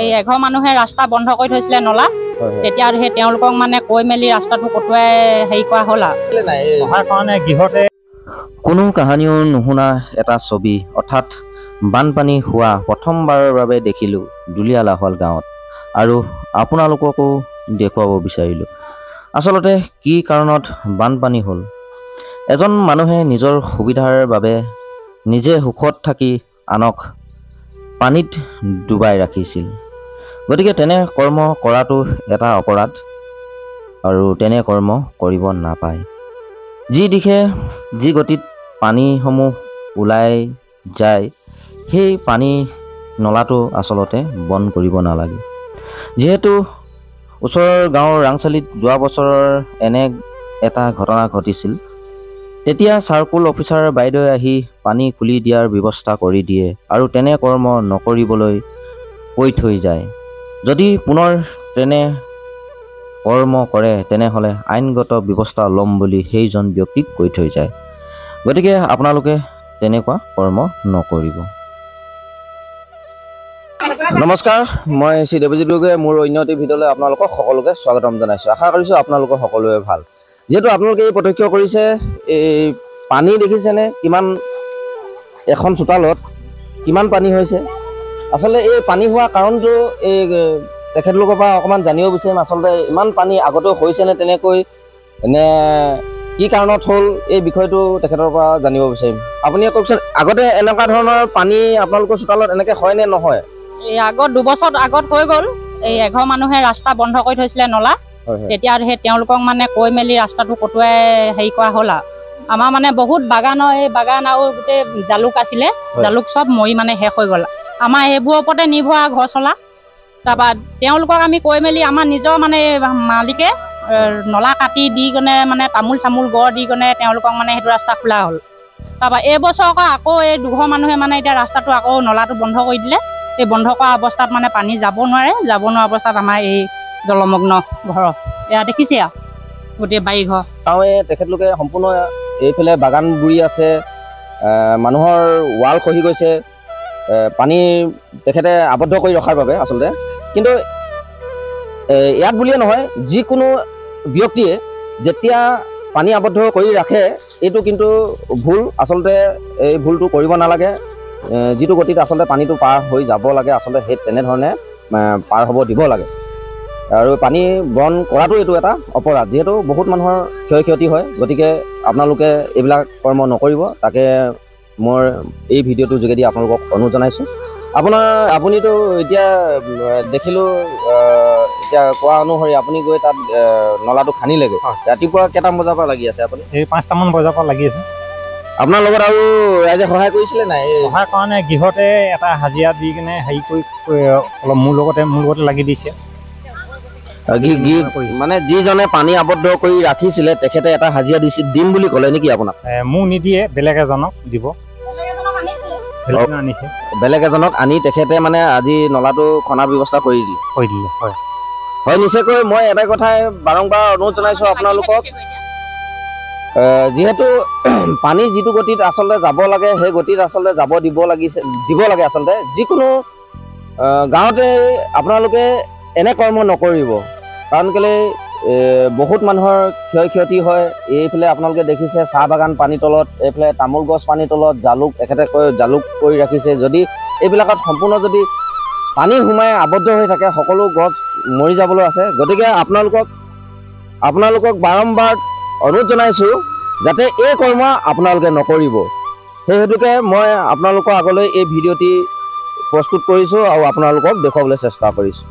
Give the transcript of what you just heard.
এই এঘৰ মানুহে ৰাস্তা বন্ধ কৰি থৈছিলে নলা তেতিয়া সেই তেওঁলোকক মানে কৈ মেলি ৰাস্তাটো কটোৱাই হেৰি কৰা হ'ল আৰু কোনো কাহিনীও নুশুনা এটা ছবি অৰ্থাৎ বানপানী হোৱা প্ৰথমবাৰৰ বাবে দেখিলোঁ দুলিয়ালাহোৱাল গাঁৱত আৰু আপোনালোককো দেখুৱাব বিচাৰিলোঁ আচলতে কি কাৰণত বানপানী হ'ল। এজন মানুহে নিজৰ সুবিধাৰ বাবে নিজে সুখত থাকি আনক পানীত ডুবাই ৰাখিছিল। গতিকে তেনে কৰ্ম কৰাটো এটা অপৰাধ আৰু তেনে কৰ্ম কৰিব নাপায়। যি দিশে যি গতিত পানীসমূহ ওলাই যায় সেই পানী নলাটো আচলতে বন্ধ কৰিব নালাগে। যিহেতু ওচৰৰ গাঁৱৰ ৰাংচালিত যোৱা বছৰৰ এনে এটা ঘটনা ঘটিছিল। তেতিয়া চাৰ্কুল অফিচাৰ বাইদেৱে আহি পানী খুলি দিয়াৰ ব্যৱস্থা কৰি দিয়ে আৰু তেনে কৰ্ম নকৰিবলৈ কৈ থৈ যায়। যদি পুনৰ তেনে কৰ্ম কৰে তেনেহ'লে আইনগত ব্যৱস্থা ল'ম বুলি সেইজন ব্যক্তিক কৈ থৈ যায়। গতিকে আপোনালোকে তেনেকুৱা কৰ্ম নকৰিব। নমস্কাৰ, মই শ্ৰী দেৱজিৎ গগৈয়ে মোৰ অন্য এটি ভিডিঅ'লৈ আপোনালোকক সকলোকে স্বাগতম জনাইছোঁ। আশা কৰিছোঁ আপোনালোকৰ সকলোৱে ভাল। যিহেতু আপোনালোকে এই প্ৰত্যক্ষ কৰিছে এই পানী দেখিছেনে কিমান এখন চোতালত কিমান পানী হৈছে। আচলতে এই পানী হোৱা কাৰণটো এই তেখেতলোকৰ পৰা অকণমান জানিব বিচাৰিম। আচলতে ইমান পানী আগতেও হৈছেনে তেনেকৈ নে কি কাৰণত হ'ল এই বিষয়টো তেখেতৰ পৰা জানিব বিচাৰিম। আপুনি কওকচোন আগতে এনেকুৱা ধৰণৰ পানী আপোনালোকৰ চোতালত এনেকৈ হয় নে নহয়? এই আগত 2 বছৰ আগত হৈ গ'ল। এই এঘৰ মানুহে ৰাস্তা বন্ধ কৰি থৈছিলে নলা তেতিয়া সেই তেওঁলোকক মানে কৈ মেলি ৰাস্তাটো কটোৱাই হেৰি কৰা হ'ল আৰু আমাৰ মানে বহুত বাগানৰ এই বাগান আৰু গোটেই জালুক আছিলে জালুক চব মৰি মানে শেষ হৈ গ'ল। আমাৰ এইবোৰৰ ওপৰতে নিৰ্ভৰ ঘৰ চলা। তাৰপৰা তেওঁলোকক আমি কৈ মেলি আমাৰ নিজৰ মানে মালিকে নলা কাটি দি কেনে মানে তামোল চামোল গড় দি কেনে তেওঁলোকক মানে সেইটো ৰাস্তা খোলা হ'ল। তাৰপৰা এইবছৰ আকৌ এই দুঘৰ মানুহে মানে এতিয়া ৰাস্তাটো আকৌ নলাটো বন্ধ কৰি দিলে। এই বন্ধ কৰা অৱস্থাত মানে পানী যাব নোৱাৰা অৱস্থাত আমাৰ এই জলমগ্ন ঘৰ এয়া দেখিছে আৰু গোটেই বাৰী ঘৰ চাওঁ তেখেতলোকে সম্পূৰ্ণ এইফালে বাগান বুৰি আছে, মানুহৰ ৱাল খহি গৈছে পানী তেখেতে আবদ্ধ কৰি ৰখাৰ বাবে আচলতে। কিন্তু ইয়াত বুলিয়ে নহয় যিকোনো ব্যক্তিয়ে যেতিয়া পানী আবদ্ধ কৰি ৰাখে এইটো কিন্তু ভুল। আচলতে এই ভুলটো কৰিব নালাগে। যিটো গতিত আচলতে পানীটো পাৰ হৈ যাব লাগে আচলতে সেই তেনেধৰণে পাৰ হ'ব দিব লাগে। আৰু পানী বন্ধ কৰাটো এইটো এটা অপৰাধ। যিহেতু বহুত মানুহৰ ক্ষয়ক্ষতি হয়। গতিকে আপোনালোকে এইবিলাক কৰ্ম নকৰিব তাকে মই এই ভিডিঅ'টোৰ যোগেদি আপোনালোকক অনুৰোধ জনাইছোঁ। আপুনিতো এতিয়া দেখিলোঁ এতিয়া কোৱা অনুসৰি আপুনি গৈ তাত নলাটো খান্দিলেগৈ। ৰাতিপুৱা কেইটামান বজাৰ পৰা লাগি আছে আপুনি? এই 5টামান বজাৰ পৰা লাগি আছে। আপোনাৰ লগত আৰু ৰাইজে সহায় কৰিছিলে নাই? সহায় কাৰণে গৃহতে এটা হাজিৰা দি কিনে হেৰি কৰি অলপ মোৰ লগতে লাগি দিছে। মানে যিজনে পানী আবদ্ধ কৰি ৰাখিছিলে তেখেতে এটা হাজিৰা দিম বুলি ক'লে নেকি আপোনাক? মোক নিদিয়ে, বেলেগ এজনক দিব। বেলেগ এজনক আনি তেখেতে মানে আজি নলাটো খনাৰ ব্যৱস্থা কৰি দিলে। হয় হয়, নিশ্চয়কৈ মই এটাই কথাই বাৰম্বাৰ অনুৰোধ জনাইছোঁ আপোনালোকক। যিহেতু পানী যিটো গতিত আচলতে যাব লাগে সেই গতিত আচলতে যাব দিব লাগে আচলতে। যিকোনো গাঁৱতে আপোনালোকে এনে কৰ্ম নকৰিব। কাৰণ কেলৈ বহুত মানুহৰ ক্ষয়ক্ষতি হয়। এইফালে আপোনালোকে দেখিছে চাহ বাগান পানীৰ তলত, এইফালে তামোল গছ পানীৰ তলত, জালুক এখেতে জালুক কৰি ৰাখিছে। যদি এইবিলাকত সম্পূৰ্ণ যদি পানী সোমাই আবদ্ধ হৈ থাকে সকলো গছ মৰি যাবলৈ আছে। গতিকে আপোনালোকক বাৰম্বাৰ অনুৰোধ জনাইছোঁ যাতে এই কৰ্ম আপোনালোকে নকৰিব। সেই হেতুকে মই আপোনালোকৰ আগলৈ এই ভিডিঅ'টি প্ৰস্তুত কৰিছোঁ আৰু আপোনালোকক দেখুৱাবলৈ চেষ্টা কৰিছোঁ।